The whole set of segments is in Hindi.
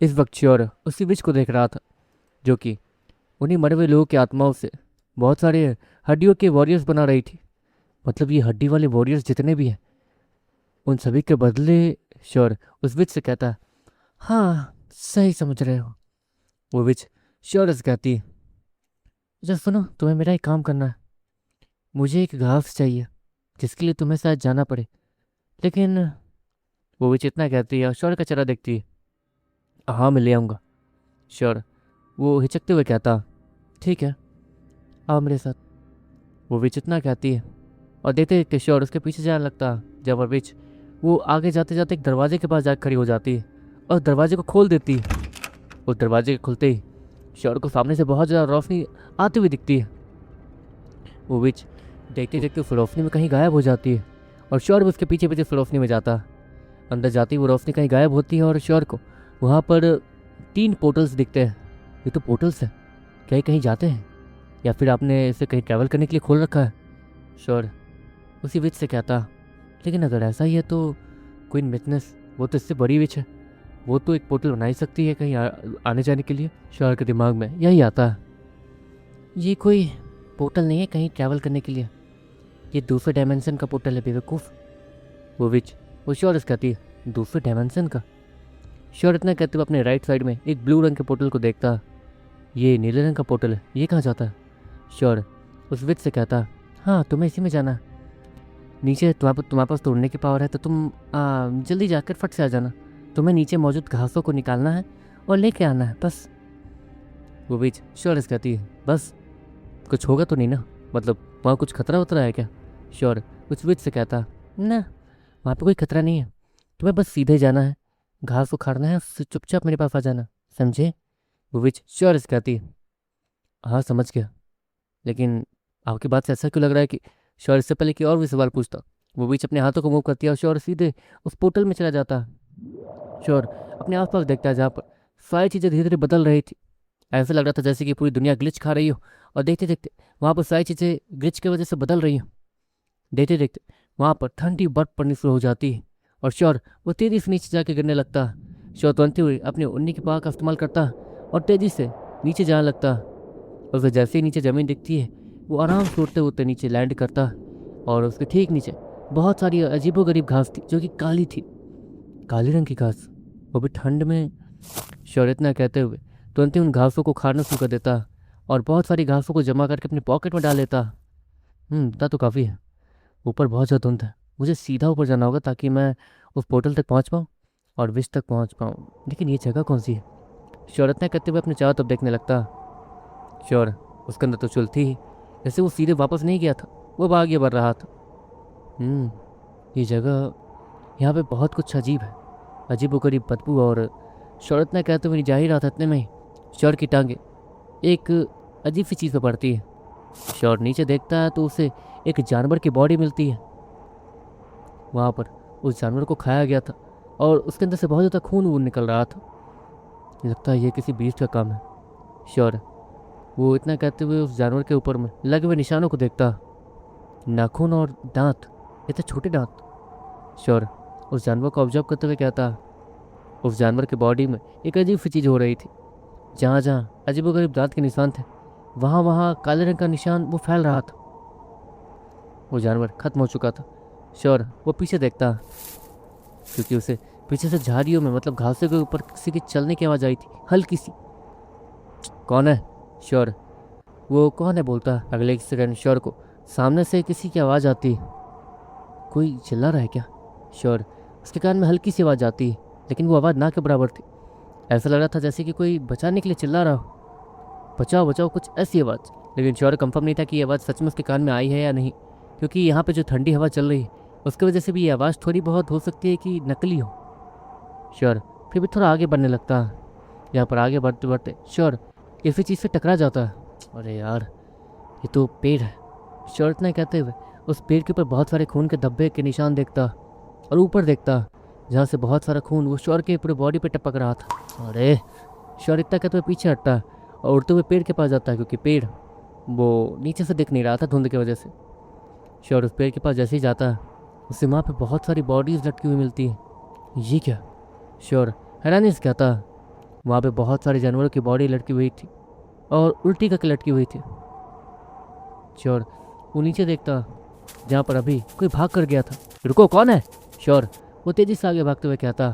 इस वक्त श्योर उसी विच को देख रहा था जो कि उन्हीं मरे हुए लोगों की आत्माओं से बहुत सारे हड्डियों के वॉरियर्स बना रही थी। मतलब ये हड्डी वाले वॉरियर्स जितने भी हैं उन सभी के बदले श्योर उस विच से कहता है, हाँ सही समझ रहे हो। वो विच श्योर से कहती है, अच्छा सुनो, तुम्हें मेरा एक काम करना है। मुझे एक घास चाहिए जिसके लिए तुम्हें शायद जाना पड़े, लेकिन वो विच इतना कहती है और श्योर का चेहरा देखती है। हाँ मैं ले आऊँगा। श्योर वो हिचकते हुए कहता, ठीक है आओ मेरे साथ। वो विच इतना कहती है और देखते देखते श्योर उसके पीछे जाने लगता। जब और विच वो आगे जाते जाते एक दरवाजे के पास जाकर खड़ी हो जाती है और दरवाजे को खोल देती है। उस दरवाजे के खुलते ही श्योर को सामने से बहुत ज़्यादा रोशनी आती हुई दिखती है। वो विच देखते देखते उस रोशनी में कहीं गायब हो जाती है और श्योर भी उसके पीछे पीछे उस रोशनी में जाता है। अंदर जाती ही वो रोशनी कहीं गायब होती है और श्योर को वहाँ पर 3 पोर्टल्स दिखते हैं। ये तो पोर्टल्स हैं, क्या ये कहीं जाते हैं या फिर आपने इसे कहीं ट्रैवल करने के लिए खोल रखा है? श्योर उसी विच से कहता, लेकिन अगर ऐसा ही है तो क्वीन मिथनेस वो तो इससे बड़ी विच है, वो तो एक पोर्टल बना ही सकती है कहीं आने जाने के लिए। श्योर के दिमाग में यही आता है, ये कोई पोर्टल नहीं है कहीं ट्रैवल करने के लिए, ये दूसरे डायमेंशन का पोर्टल है बेवकूफ़। वो विच वो श्योर कहती है, दूसरे डायमेंशन का? श्योर इतना कहते हुए अपने राइट साइड में एक ब्लू रंग के पोर्टल को देखता, ये नीले रंग का पोर्टल है, ये कहाँ जाता है? श्योर उस विच से कहता, हाँ तुम्हें इसी में जाना है। नीचे तुम्हारे पास तो उड़ने की पावर है तो तुम जल्दी जाकर फट से आ जाना। तुम्हें नीचे मौजूद घासों को निकालना है और लेके आना है बस। वो बीच श्योर कहती है, बस कुछ होगा तो नहीं ना, मतलब वहाँ कुछ खतरा उतरा है क्या? श्योर उस विच से कहता, ना वहाँ पे कोई खतरा नहीं है, तुम्हें बस सीधे जाना है, घास उखाड़ना है, उससे चुपचाप मेरे पास आ जाना, समझे? वो विच श्योर कहती है, हाँ समझ गया, लेकिन आपकी बात से ऐसा क्यों लग रहा है कि? श्योर इससे पहले कि और भी सवाल पूछता वो बीच अपने हाथों को मूव करती है और श्योर सीधे उस पोर्टल में चला जाता है। श्योर अपने आसपास देखता है जहाँ पर सारी चीज़ें धीरे धीरे बदल रही थी। ऐसा लग रहा था जैसे कि पूरी दुनिया ग्लिच खा रही हो और देखते देखते वहाँ पर सारी चीज़ें ग्लिच की वजह से बदल रही हो। देखते देखते वहाँ पर ठंडी बर्फ पड़नी शुरू हो जाती है और श्योर वो तेज़ी से नीचे जाके गिरने लगता है। श्योर तुरंत हुए अपने उन्नी की पावर का इस्तेमाल करता और तेज़ी से नीचे जाने लगता। और फिर जैसे ही नीचे ज़मीन दिखती है वो आराम से उड़ते उड़ते नीचे लैंड करता और उसके ठीक नीचे बहुत सारी अजीबोगरीब घास थी जो कि काली थी, काले रंग की घास, वो भी ठंड में। श्योर इतना कहते हुए तुरंत ही उन घासों को खाना शुरू कर देता और बहुत सारी घासों को जमा करके अपने पॉकेट में डाल लेता। इतना तो काफ़ी है, ऊपर बहुत ज़्यादा धुंध है, मुझे सीधा ऊपर जाना होगा ताकि मैं उस पोर्टल तक पहुँच पाऊँ और विश तक पहुँच पाऊँ। लेकिन ये जगह कौन सी है? श्योर इतना कहते हुए अपने चारों तरफ देखने लगता। श्योर उसके अंदर तो चुल थी ही, जैसे वो सीधे वापस नहीं गया था, वो आगे बढ़ रहा था। ये जगह, यहाँ पे बहुत कुछ अजीब है, अजीबोगरीब बदबू। और श्योर इतना कहते हुए जा ही रहा था, इतने में ही श्योर की टांगे एक अजीब सी चीज़ पर पड़ती है। श्योर नीचे देखता है तो उसे एक जानवर की बॉडी मिलती है। वहाँ पर उस जानवर को खाया गया था और उसके अंदर से बहुत ज़्यादा खून वून निकल रहा था। लगता है ये किसी बीस्ट का काम है। श्योर वो इतना कहते हुए उस जानवर के ऊपर में लगे हुए निशानों को देखता, नाखून और दांत, इतने छोटे दांत। श्योर उस जानवर को ऑब्जर्व करते हुए कहता, उस जानवर के बॉडी में एक अजीब सी चीज़ हो रही थी, जहाँ जहाँ अजीबोगरीब दांत के निशान थे वहाँ वहाँ काले रंग का निशान वो फैल रहा था। वो जानवर खत्म हो चुका था। श्योर वो पीछे देखता क्योंकि उसे पीछे से झाड़ियों में मतलब घासों के ऊपर किसी की चलने की आवाज़ आई थी, हल्की सी। कौन है? श्योर वो कौन है बोलता। अगले एक सेकंड श्योर को सामने से किसी की आवाज़ आती, कोई चिल्ला रहा है क्या? श्योर उसके कान में हल्की सी आवाज़ आती, लेकिन वो आवाज़ ना के बराबर थी। ऐसा लग रहा था जैसे कि कोई बचाने के लिए चिल्ला रहा हो, बचाओ बचाओ, कुछ ऐसी आवाज़। लेकिन श्योर कंफर्म नहीं था कि ये आवाज़ सच में उसके कान में आई है या नहीं, क्योंकि यहाँ पे जो ठंडी हवा चल रही है उसकी वजह से भी ये आवाज़ थोड़ी बहुत हो सकती है कि नकली हो। श्योर फिर भी थोड़ा आगे बढ़ने लगता है। यहाँ पर आगे बढ़ते बढ़ते श्योर किसी चीज़ से टकरा जाता है। अरे यार ये तो पेड़ है। श्योर इतना कहते हुए उस पेड़ के ऊपर बहुत सारे खून के धब्बे के निशान देखता और ऊपर देखता जहाँ से बहुत सारा खून वो श्योर के पूरे बॉडी पे टपक रहा था। अरे श्योर इतना कहते हुए पीछे हटता है और उड़ते हुए पेड़ के पास जाता है, क्योंकि पेड़ वो नीचे से दिख नहीं रहा था धुंध की वजह से। श्योर उस पेड़ के पास जैसे ही जाता है उससे वहाँ पे बहुत सारी बॉडीज़ लटकी हुई मिलती है। ये क्या? श्योर हैरानी से कहता, वहाँ पे बहुत सारे जानवरों की बॉडी लटकी हुई थी और उल्टी करके लटकी हुई थी। श्योर वो नीचे देखता जहाँ पर अभी कोई भाग कर गया था। रुको, कौन है? श्योर वो तेजी से आगे भागते हुए कहता।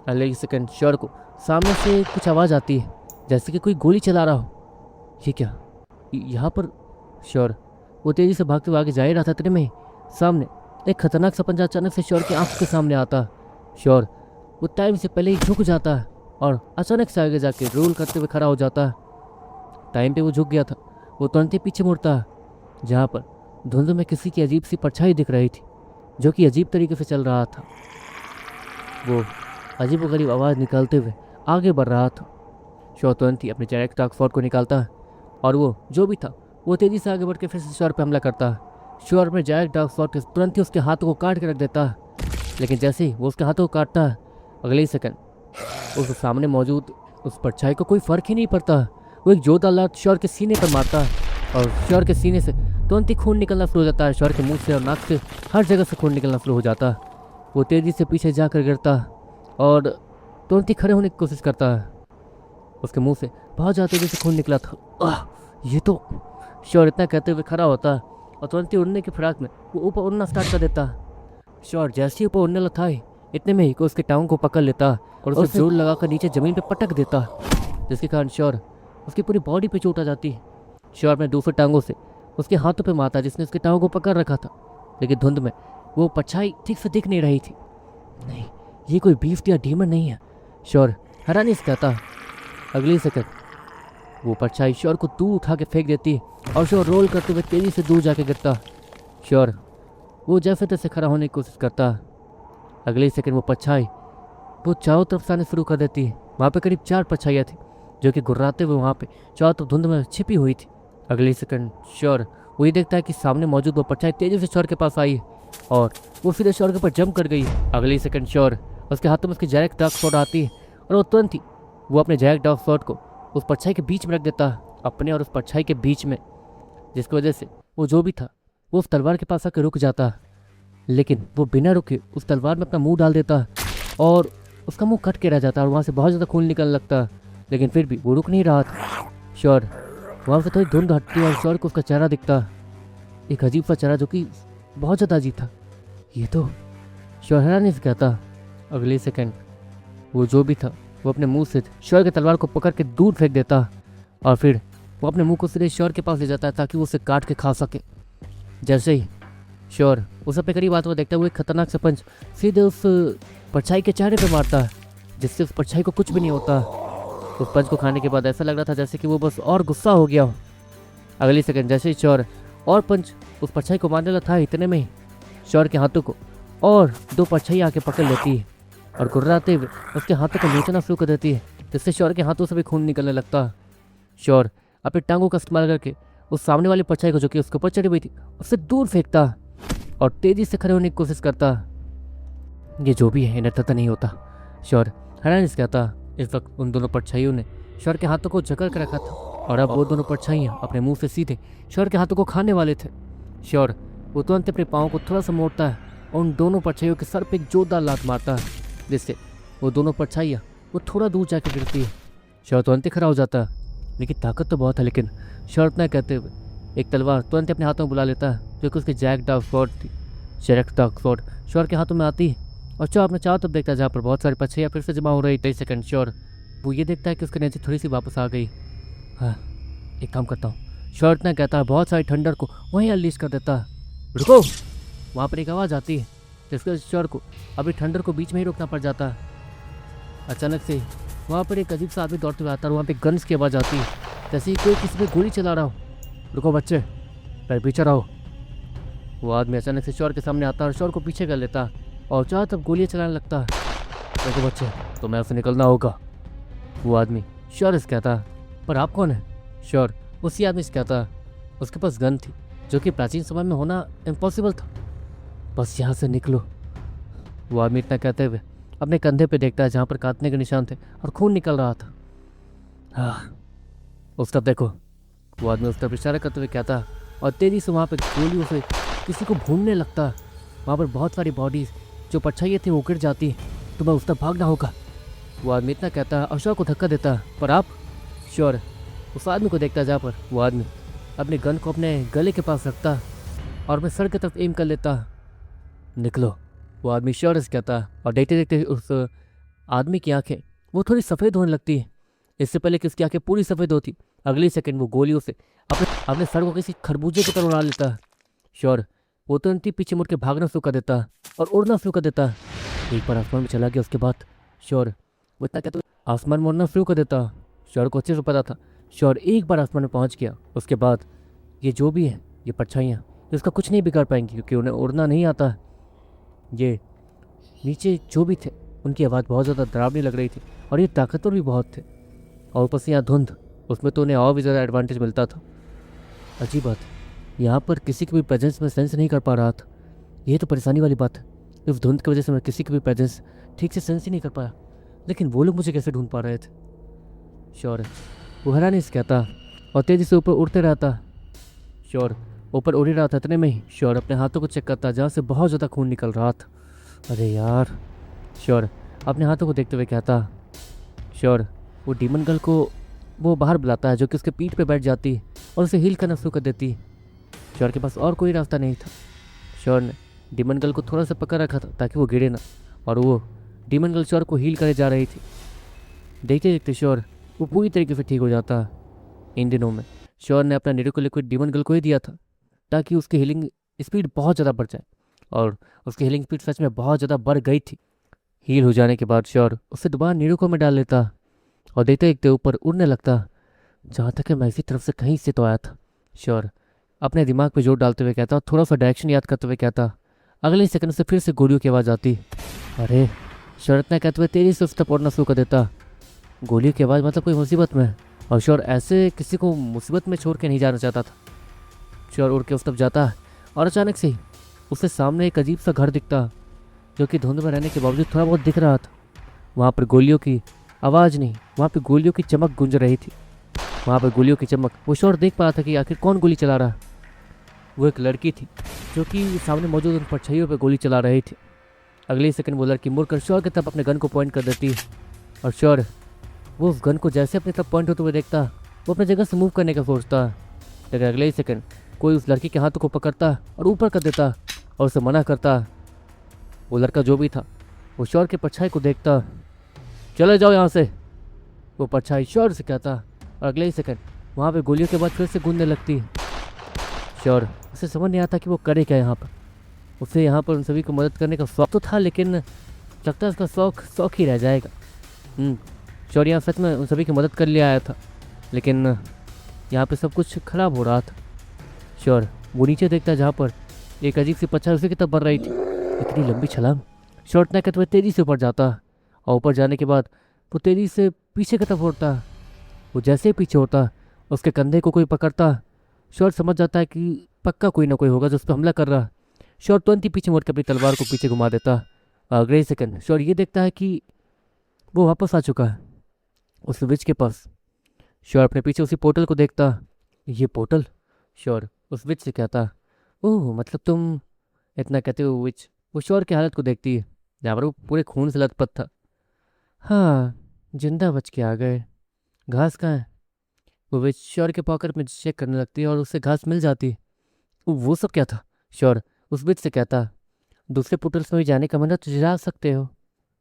अगले सेकंड श्योर को सामने से कुछ आवाज़ आती है, जैसे कि कोई गोली चला रहा हो। ये क्या यहाँ पर? श्योर वो तेजी से भागते हुए आगे जा ही रहा था, इतने में सामने एक खतरनाक सा पंजा अचानक से श्योर की आंख के सामने आता। श्योर वो टाइम से पहले ही झुक जाता है और अचानक से आगे जाके रोल करते हुए खड़ा हो जाता है। टाइम पे वो झुक गया था, वो तुरंत ही पीछे मुड़ता है जहाँ पर धुंध में किसी की अजीब सी परछाई दिख रही थी जो कि अजीब तरीके से चल रहा था। वो अजीब व गरीब आवाज़ निकालते हुए आगे बढ़ रहा था। श्योर तुरंत ही अपने जैक डॉक्सफोर्ड को निकालता है और वो जो भी था वो तेज़ी से आगे बढ़ के फिर से श्योर पर हमला करता है। श्योर में जैक डॉक्सफोर्ड के तुरंत ही उसके हाथों को काट के रख देता है, लेकिन जैसे ही वो उसके हाथों को काटता है अगले ही सेकंड उस सामने मौजूद उस परछाई को कोई फर्क ही नहीं पड़ता। वो एक जोरदार लात श्योर के सीने पर मारता है और श्योर के सीने से तुरंत ही खून निकलना शुरू हो जाता है। श्योर के मुंह से और नाक से हर जगह से खून निकलना शुरू हो जाता है। वो तेज़ी से पीछे जाकर गिरता और तुरंत ही खड़े होने की कोशिश करता है। उसके मुंह से बहुत ज़्यादा तेज़ी से खून निकला था। ये तो श्योर इतना कहते हुए खड़ा होता है और तुरंत ही उड़ने की फिराक में वो ऊपर उड़ना स्टार्ट कर देता है। श्योर जैसे ही ऊपर उड़ने लगता है इतने में ही को उसके टांगों को पकड़ लेता और उसे जोर लगाकर नीचे ज़मीन पे पटक देता, जिसके कारण श्योर उसकी पूरी बॉडी पे चोट आ जाती है। श्योर में दूसरे टांगों से उसके हाथों पे मारता जिसने उसके टांगों को पकड़ रखा था, लेकिन धुंध में वो परछाई ठीक से दिख नहीं रही थी। नहीं, ये कोई बीस्ट या डीमन नहीं है, श्योर हैरानी से कहता। अगली सेकंड वो परछाई श्योर को दूर उठा के फेंक देती है और श्योर रोल करते हुए तेज़ी से दूर जाके गिरता। श्योर वो जैसे तैसे खड़ा होने की कोशिश करता। अगले सेकंड वो परछाई वो चारों तरफ से आने शुरू कर देती है। वहाँ पे करीब 4 परछाइयाँ थी जो कि गुर्राते हुए वहाँ पे चारों तरफ धुंध में छिपी हुई थी। अगले सेकंड श्योर वो ये देखता है कि सामने मौजूद वो परछाई तेज़ी से श्योर के पास आई और वो सीधे श्योर के ऊपर जंप कर गई। अगले सेकंड श्योर उसके हाथों में उसकी जैक डॉक्सफोर्ड आती है और वो तुरंत ही वो अपने जैक डॉक्सफोर्ड को उस परछाई के बीच में रख देता है, अपने और उस परछाई के बीच में, जिसकी वजह से वो जो भी था वो उस तलवार के पास आकर रुक जाता है। लेकिन वो बिना रुके उस तलवार में अपना मुंह डाल देता है और उसका मुंह कट के रह जाता है और वहाँ से बहुत ज़्यादा खून निकलने लगता है, लेकिन फिर भी वो रुक नहीं रहा था। श्योर वहाँ से थोड़ी धुंध हटती है और श्योर को उसका चेहरा दिखता, एक अजीब सा चेहरा जो कि बहुत ज़्यादा अजीब था। ये तो श्योर हैरानी से कहता। अगले सेकंड वो जो भी था वो अपने मुंह से श्योर के तलवार को पकड़ के दूर फेंक देता और फिर वो अपने मुंह को सीधे श्योर के पास ले जाता है ताकि वो उसे काट के खा सके। जैसे ही श्योर उस अपने करीब आता हुआ देखता है वो एक खतरनाक सा पंच सीधे उस परछाई के चेहरे पे मारता है, जिससे उस परछाई को कुछ भी नहीं होता। उस पंच को खाने के बाद ऐसा लग रहा था जैसे कि वो बस और गुस्सा हो गया हो। अगली सेकंड जैसे ही श्योर और पंच उस परछाई को मारने लगा था, इतने में ही श्योर के हाथों को और 2 परछाई आके पकड़ लेती है और गुर्राते हुए उसके हाथों को नोचना शुरू कर देती है, जिससे श्योर के हाथों से भी खून निकलने लगता है। श्योर अपने टांगों का इस्तेमाल करके उस सामने वाली परछाई को जो कि उसके ऊपर चढ़ी हुई थी उससे दूर फेंकता और तेज़ी से खड़े होने की कोशिश करता। ये जो भी है इन्हें पता नहीं होता, श्योर हैरानी से कहता। इस वक्त उन दोनों परछाइयों ने श्योर के हाथों को जकड़ कर रखा था और अब वो दोनों परछाइयाँ अपने मुंह से सीधे श्योर के हाथों को खाने वाले थे। श्योर वो तुरंत अपने पाँव को थोड़ा सा मोड़ता है और उन दोनों परछाइयों के सर पे एक जोरदार लात मारता है, जिससे वो दोनों परछाइयाँ वो थोड़ा दूर जाकर गिरती है। श्योर तुरंत ही खड़ा हो जाता है, लेकिन ताकत तो बहुत है। लेकिन श्योर इतना कहते हुए एक तलवार तुरंत अपने हाथों में बुला लेता है जो कि उसकी जैक डॉक्सफोर्ड थी। जैक डॉक्सफोर्ड श्योर के हाथों में आती है और श्योर अपने चारों तरफ देखता है जहाँ पर बहुत सारी परछाइयाँ फिर से जमा हो रही। 23 सेकंड श्योर वो ये देखता है कि उसकी एनर्जी थोड़ी सी वापस आ गई। हाँ एक काम करता हूँ, श्योर इतना कहता है, बहुत सारी ठंडर को वहीं अनलीश कर देता है। रुको, वहाँ पर एक आवाज़ आती है जिसके श्योर को अभी ठंडर को बीच में ही रुकना पड़ जाता है। अचानक से वहाँ पर एक अजीब सा आदमी दौड़ते हुए आता है और वहाँ पे गन्स की आवाज़ आती है जैसे ही कोई किसी पे गोली चला रहा हो। रुको बच्चे, पहले पीछे रहो। वो आदमी अचानक से श्योर के सामने आता है और श्योर को पीछे कर लेता है और चारों तरफ गोलियाँ चलाने लगता है। देखो बच्चे, तुम्हें ऐसे निकलना होगा। वो आदमी श्योर से कहता, पर आप कौन है? श्योर उसी आदमी से कहता, उसके पास गन थी जो कि प्राचीन समय में होना इम्पॉसिबल था, बस यहाँ से निकलो। वो आदमी इतना कहते हुए अपने कंधे पे देखता है जहाँ पर काटने के निशान थे और खून निकल रहा था। हाँ उस तरफ देखो। वो आदमी उस तरफ इशारा करते हुए कहता और तेज़ी से वहाँ पर गोलियों से किसी को भूनने लगता। वहाँ पर बहुत सारी बॉडीज जो परछाइयाँ थी वो गिर जाती। तुम्हें उस तरफ भागना होगा। वो आदमी इतना कहता और शौर को धक्का देता। पर आप? शौर उस आदमी को देखता जहाँ पर वो आदमी अपने गन को अपने गले के पास रखता और अपने सर की तरफ एम कर लेता। निकलो, वो आदमी शौर से कहता। और देखते देखते उस आदमी की आंखें वो थोड़ी सफ़ेद होने लगती है। इससे पहले कि उसकी आंखें पूरी सफ़ेद होती, अगली सेकंड वो गोलियों से अपने अपने सर को किसी खरबूजे की तरह उड़ा लेता। श्योर वो तुरंत ही पीछे मुड़ के भागना शुरू कर देता और उड़ना शुरू कर देता। एक बार आसमान में चला गया उसके बाद श्योर वो इतना कहता आसमान में उड़ना शुरू कर देता। श्योर को अच्छे से पता था श्योर एक बार आसमान में पहुंच गया उसके बाद ये जो भी है ये परछाइयाँ इसका कुछ नहीं बिगाड़ पाएंगी, क्योंकि उन्हें उड़ना नहीं आता। ये नीचे जो भी थे उनकी आवाज़ बहुत ज़्यादा डरावनी लग रही थी और ये ताकतवर भी बहुत थे। और ऊपर से यहाँ धुंध, उसमें तो उन्हें और भी ज़्यादा एडवांटेज मिलता था। अजीब बात, यहाँ पर किसी की भी प्रेजेंस में सेंस नहीं कर पा रहा था। ये तो परेशानी वाली बात है। इस धुंध की वजह से मैं किसी की भी प्रेजेंस ठीक से सेंस ही नहीं कर पाया। लेकिन वो लोग मुझे कैसे ढूंढ पा रहे थे? श्योर वो हैरानी से कहता और तेज़ी से ऊपर उड़ते रहता। श्योर ऊपर उड़ ही रहा था, इतने में ही श्योर अपने हाथों को चेक करता जहाँ से बहुत ज़्यादा खून निकल रहा था। अरे यार, श्योर अपने हाथों को देखते हुए कहता। श्योर वो डीमन गर्ल को वो बाहर बुलाता है जो कि उसके पीठ पे बैठ जाती और उसे हील करना शुरू कर देती। श्योर के पास और कोई रास्ता नहीं था। श्योर ने डीमन गर्ल को थोड़ा सा पकड़ रखा था ताकि वो गिरे ना, और वो डीमन गर्ल श्योर को हील करे जा रही थी। देखते देखते श्योर वो पूरी तरीके से ठीक हो जाता। इन दिनों में श्योर ने अपना नीरो को लिक्विड डीमन गर्ल को ही दिया था ताकि उसकी हीलिंग स्पीड बहुत ज़्यादा बढ़ जाए, और उसकी हीलिंग स्पीड सच में बहुत ज़्यादा बढ़ गई थी। हील हो जाने के बाद श्योर उसे दोबारा नीरो में डाल लेता और देखते देखते ऊपर उड़ने लगता। जहाँ तक मैं इसी तरफ से कहीं से तो आया था। श्योर अपने दिमाग पे जोर डालते हुए कहता और थोड़ा सा डायरेक्शन याद करते हुए कहता। अगले सेकंड से फिर से गोलियों की आवाज़ आती। अरे श्योर इतना कहते हुए तेजी से उस तक उड़ना शुरू कर देता। गोलियों की आवाज़ मतलब कोई मुसीबत में, और श्योर ऐसे किसी को मुसीबत में छोड़ के नहीं जाना चाहता था। श्योर उड़ के उस तरफ जाता और अचानक से उससे सामने एक अजीब सा घर दिखता जो कि धुंध में रहने के बावजूद थोड़ा बहुत दिख रहा था। वहाँ पर गोलियों की आवाज़ नहीं, वहाँ पर गोलियों की चमक गूंज रही थी। वहाँ पर गोलियों की चमक वो श्योर देख पा रहा था कि आखिर कौन गोली चला रहा है। वो एक लड़की थी जो कि सामने मौजूद उन परछाइयों पर गोली चला रही थी। अगले सेकंड वो लड़की मुड़कर श्योर की तरफ अपने गन को पॉइंट कर देती और श्योर वो उस गन को जैसे अपनी तरफ पॉइंट होते हुए देखता वो अपनी जगह से मूव करने का सोचता। लेकिन अगले ही सेकंड कोई उस लड़की के हाथों को पकड़ता और ऊपर कर देता और उसे मना करता। वो लड़का जो भी था वो श्योर के परछाई को देखता। चले जाओ यहाँ से, वो परछाई श्योर से कहता, और अगले ही सेकंड वहाँ पे गोलियों के बाद फिर से गूंजने लगती। श्योर उसे समझ नहीं आता कि वो करे क्या यहाँ पर। उसे यहाँ पर उन सभी को मदद करने का शौक तो था, लेकिन लगता है उसका शौक ही रह जाएगा। श्योर यहाँ सच में उन सभी की मदद कर लिया आया था, लेकिन यहाँ पे सब कुछ खराब हो रहा था। श्योर वो नीचे देखता जहाँ पर एक अजीब सी पत्थर उसी की तरफ बढ़ रही थी। इतनी लंबी छलांग। श्योर इतना कहते हुए तेज़ी से ऊपर जाता और ऊपर जाने के बाद वो तेज़ी से पीछे की तरफ उड़ता। वो जैसे ही पीछे होता उसके कंधे को कोई पकड़ता। श्योर समझ जाता है कि पक्का कोई ना कोई होगा जो उस पर हमला कर रहा। श्योर तुरंत ही पीछे मुड़ के अपनी तलवार को पीछे घुमा देता। अगले सेकंड श्योर ये देखता है कि वो वापस आ चुका है उस विच के पास। श्योर अपने पीछे उसी पोर्टल को देखता। ये पोर्टल? श्योर उस विच से कहता। ओह मतलब तुम, इतना कहते हो विच वो श्योर की हालत को देखती है जहाँ पर वो पूरे खून से लथपथ था। हाँ जिंदा बच के आ गए। घास कहाँ है? वो विच श्योर के पॉकेट में चेक करने लगती है और उससे घास मिल जाती। वो सब क्या था? श्योर उस विच से कहता। दूसरे पोर्टल्स में भी जाने का मन है तो जा सकते हो।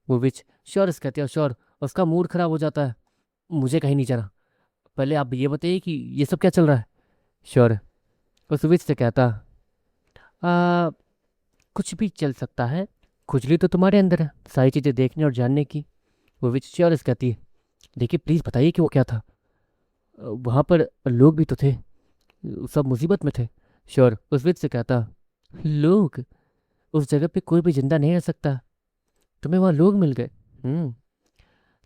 वो विच श्योर से कहती है और श्योर उसका मूड खराब हो जाता है। मुझे कहीं नहीं जाना, पहले आप ये बताइए कि ये सब क्या चल रहा है। श्योर उस विच से कहता। आ, कुछ भी चल सकता है, खुजली तो तुम्हारे अंदर है सारी चीज़ें देखने और जानने की। वो विच श्योर से कहती है। देखिए प्लीज़ बताइए कि वो क्या था। वहाँ पर लोग भी तो थे, सब मुसीबत में थे। श्योर उस विच से कहता। लोग? उस जगह पे कोई भी जिंदा नहीं रह सकता। तुम्हें वहाँ लोग मिल गए।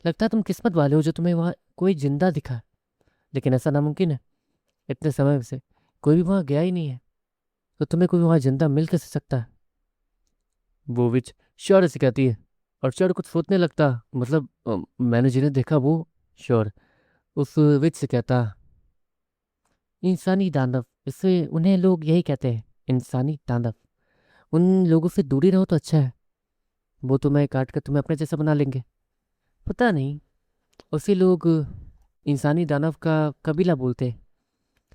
लगता है तुम किस्मत वाले हो जो तुम्हें वहाँ कोई जिंदा दिखा। लेकिन ऐसा नामुमकिन है, इतने समय से कोई भी वहाँ गया ही नहीं है, तो तुम्हें कोई वहाँ जिंदा मिल कैसे सकता है। वो विच श्योर से कहती है और श्योर कुछ सोचने लगता। मतलब मैंने जिन्हें देखा वो। श्योर उस विच से कहता। इंसानी दानव, इससे उन्हें लोग यही कहते हैं, इंसानी दानव। उन लोगों से दूरी रहो तो अच्छा है, वो तुम्हें काट कर तुम्हें अपने जैसा बना लेंगे। पता नहीं, उसे लोग इंसानी दानव का कबीला बोलते हैं।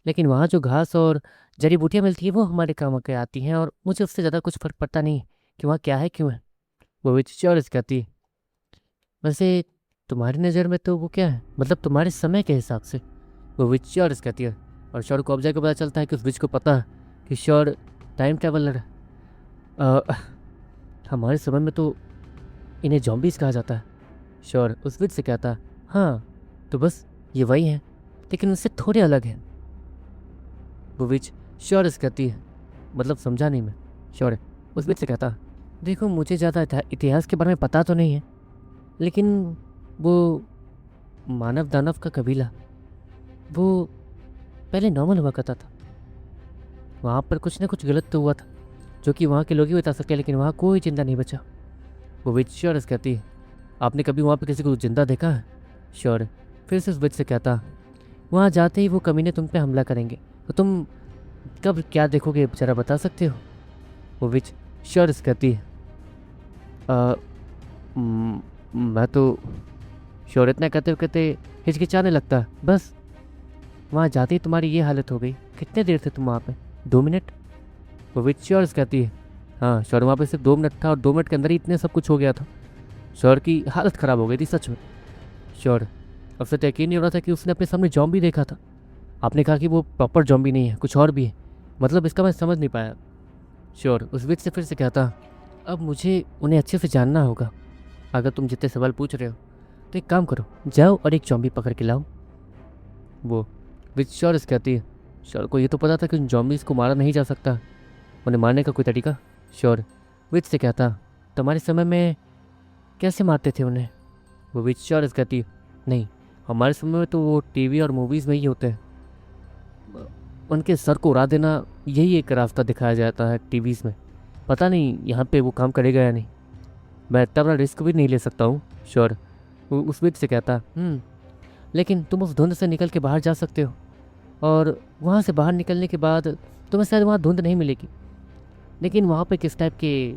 लेकिन वहाँ जो घास और जड़ी बूटियाँ मिलती है वो हमारे काम के आती हैं, और मुझे उससे ज़्यादा कुछ फर्क पड़ता नहीं कि वहाँ क्या है क्यों है। वो भी चौरस कहती है। वैसे तुम्हारी नज़र में तो वो क्या है, मतलब तुम्हारे समय के हिसाब से। वो विच चौरस कहती है। और श्योर को ऑब्जर्व को पता चलता है कि उस विच को पता है कि श्योर टाइम ट्रेवलर है। अ, हमारे समय में तो इन्हें जॉम्बीज कहा जाता है। श्योर उस विच से कहता है, हाँ तो बस ये वही है, लेकिन उससे थोड़े अलग हैं। वो विच श्योरस कहती है, मतलब समझा नहीं मैं। श्योर उस विच से कहता, देखो मुझे ज़्यादा इतिहास के बारे में पता तो नहीं है, लेकिन वो मानव दानव का कबीला वो पहले नॉर्मल हुआ करता था। वहाँ पर कुछ ना कुछ गलत तो हुआ था, जो कि वहाँ के लोग ही बता सकते हैं, लेकिन वहाँ कोई जिंदा नहीं बचा। वो विच श्योरस कहती है, आपने कभी वहाँ पर किसी को जिंदा देखा है? श्योर फिर से उस विच से कहता, वहाँ जाते ही वो कमीने तुम पे हमला करेंगे, तो तुम कब क्या देखोगे जरा बता सकते हो? वो विच श्योरस कहती है, "अ, मैं तो श्योर इतना कहते कहते हिचकिचाने लगता है। बस वहाँ जाते ही तुम्हारी ये हालत हो गई। कितने देर थे तुम वहाँ पे? 2 मिनट? वो विच श्योरस कहती है, हाँ श्योर वहाँ पे सिर्फ 2 मिनट था, और 2 मिनट के अंदर ही इतने सब कुछ हो गया था। श्योर की हालत ख़राब हो गई थी सच में। श्योर अब से तो यकीन नहीं हो रहा था कि उसने अपने सामने जॉम्बी देखा था। आपने कहा कि वो प्रॉपर जॉम्बी नहीं है, कुछ और भी है, मतलब इसका मैं समझ नहीं पाया। श्योर उस विच से फिर से कहता, अब मुझे उन्हें अच्छे से जानना होगा। अगर तुम जितने सवाल पूछ रहे हो तो एक काम करो, जाओ और एक जॉम्बी पकड़ के लाओ। वो विच श्योरस कहती है, श्योर को ये तो पता था कि उन जॉम्बीज को मारा नहीं जा सकता, उन्हें मारने का कोई तरीका? श्योर विच से कहता, तुम्हारे समय में कैसे मारते थे उन्हें? वो विच श्योरस कहती, नहीं हमारे समय में तो वो टीवी और मूवीज़ में ही होते हैं। उनके सर को उड़ा देना, यही एक रास्ता दिखाया जाता है टीवीज़ में। पता नहीं यहाँ पे वो काम करेगा या नहीं, मैं इतना बड़ा रिस्क भी नहीं ले सकता हूँ। श्योर वो उस विच से कहता, लेकिन तुम उस धुंध से निकल के बाहर जा सकते हो, और वहाँ से बाहर निकलने के बाद तुम्हें शायद वहाँ धुंध नहीं मिलेगी, लेकिन वहाँ पे किस टाइप के,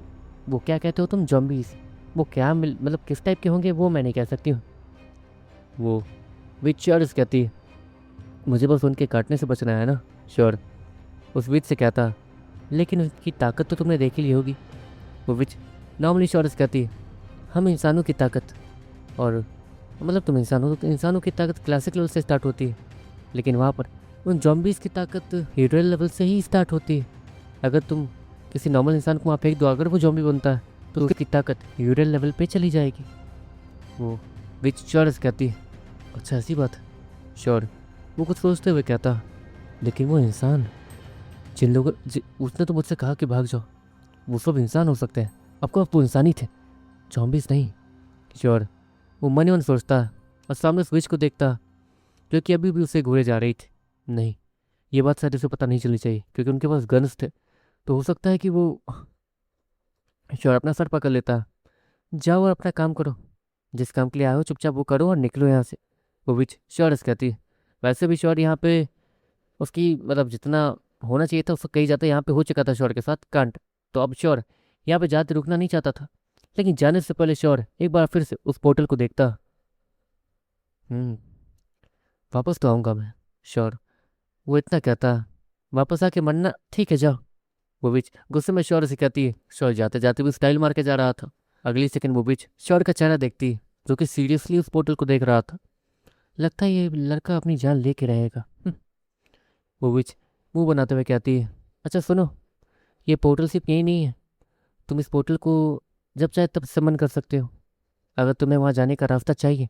वो क्या कहते हो तुम, जॉम्बीज, वो क्या मतलब किस टाइप के होंगे वो मैं नहीं कह सकती हूँ। वो विच श्योरस कहती है, मुझे बस उनके काटने से बचना है ना। श्योर उस विच से कहता, लेकिन उसकी ताकत तो तुमने देख ही ली होगी। वो विच नॉर्मली श्योरस कहती है, हम इंसानों की ताकत, और मतलब तुम इंसान हो तो इंसानों की ताकत क्लासिक लेवल से स्टार्ट होती है, लेकिन वहाँ पर उन जॉम्बीज़ की ताकत हीरो लेवल से ही स्टार्ट होती है। अगर तुम किसी नॉर्मल इंसान को वहाँ फेंक दो, अगर वो जॉम्बी बनता है तो उसकी ताकत हीरो लेवल पे चली जाएगी। वो विच श्योरस कहती है, अच्छा ऐसी बात है। श्योर वो कुछ सोचते हुए कहता, लेकिन वो इंसान, जिन लोगों उसने तो मुझसे कहा कि भाग जाओ, वो सब इंसान हो सकते हैं, आपको आप वो इंसान ही थे, जॉम्बीज नहीं। श्योर वो मन ही मन सोचता और सामने स्विच को देखता, जो कि अभी भी उसे घूरे जा रही थी। नहीं, ये बात शायद उसे पता नहीं चलनी चाहिए, क्योंकि उनके पास गन्स थे, तो हो सकता है कि वो। श्योर अपना सर पकड़ लेता, जाओ और अपना काम करो, जिस काम के लिए आए हो चुपचाप वो करो और निकलो यहाँ से। वो विच श्योरस कहती, वैसे भी श्योर यहाँ पे उसकी मतलब जितना होना चाहिए था उसको कही जाता, यहाँ पे हो चुका था श्योर के साथ कांड। तो अब श्योर यहाँ पे जाते रुकना नहीं चाहता था, लेकिन जाने से पहले श्योर एक बार फिर से उस पोर्टल को देखता। हम्म वापस तो आऊँगा मैं। श्योर वो इतना कहता, वापस आके मरना, ठीक है जाओ। वो बीच गुस्से में श्योर से कहती है, श्योर जाते जाते भी स्टाइल मार के जा रहा था। अगली सेकंड वो बीच श्योर का चेहरा देखती, जो कि सीरियसली उस पोर्टल को देख रहा था। लगता है ये लड़का अपनी जान लेके रहेगा। वो बीच मुंह बनाते हुए कहती है, अच्छा सुनो, ये पोर्टल सिर्फ यही नहीं है, तुम इस पोर्टल को जब चाहे तब समन कर सकते हो। अगर तुम्हें वहाँ जाने का रास्ता चाहिए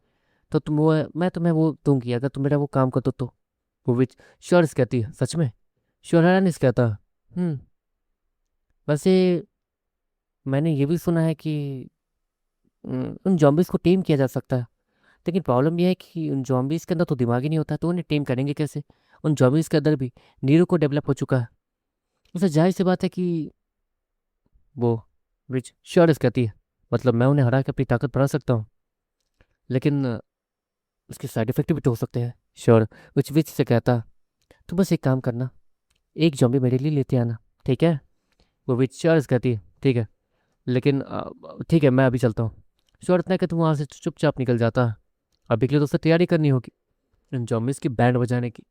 तो तुम वो, मैं तुम्हें वो दूंगी, अगर तुम मेरा वो काम कर दो तो। वो विच श्योर कहती है, सच में? श्योर हैरान कहता, हम्म वैसे मैंने ये भी सुना है कि उन जॉम्बीज को टेम किया जा सकता है, लेकिन प्रॉब्लम यह है कि उन जॉम्बीज के अंदर तो दिमाग ही नहीं होता, तो उन्हें टेम करेंगे कैसे? उन जॉम्बीज के अंदर भी नीरो को डेवलप हो चुका है, उसे जाहिर सी बात है कि वो विच श्योर कहती है, मतलब मैं उन्हें हरा के अपनी ताकत बढ़ा सकता हूँ, लेकिन उसके साइड इफेक्ट भी तो हो सकते हैं। श्योर विच से कहता, तो बस एक काम करना, एक जॉम्बी मेरे लिए लेते आना, ठीक है? वो विच श्योर कहती है, ठीक है, लेकिन ठीक है मैं अभी चलता हूँ। शोर इतना कि तुम वहाँ से चुपचाप निकल जाता। अभी के लिए तो उसे तैयारी करनी होगी इन जॉम्बिस की बैंड बजाने की।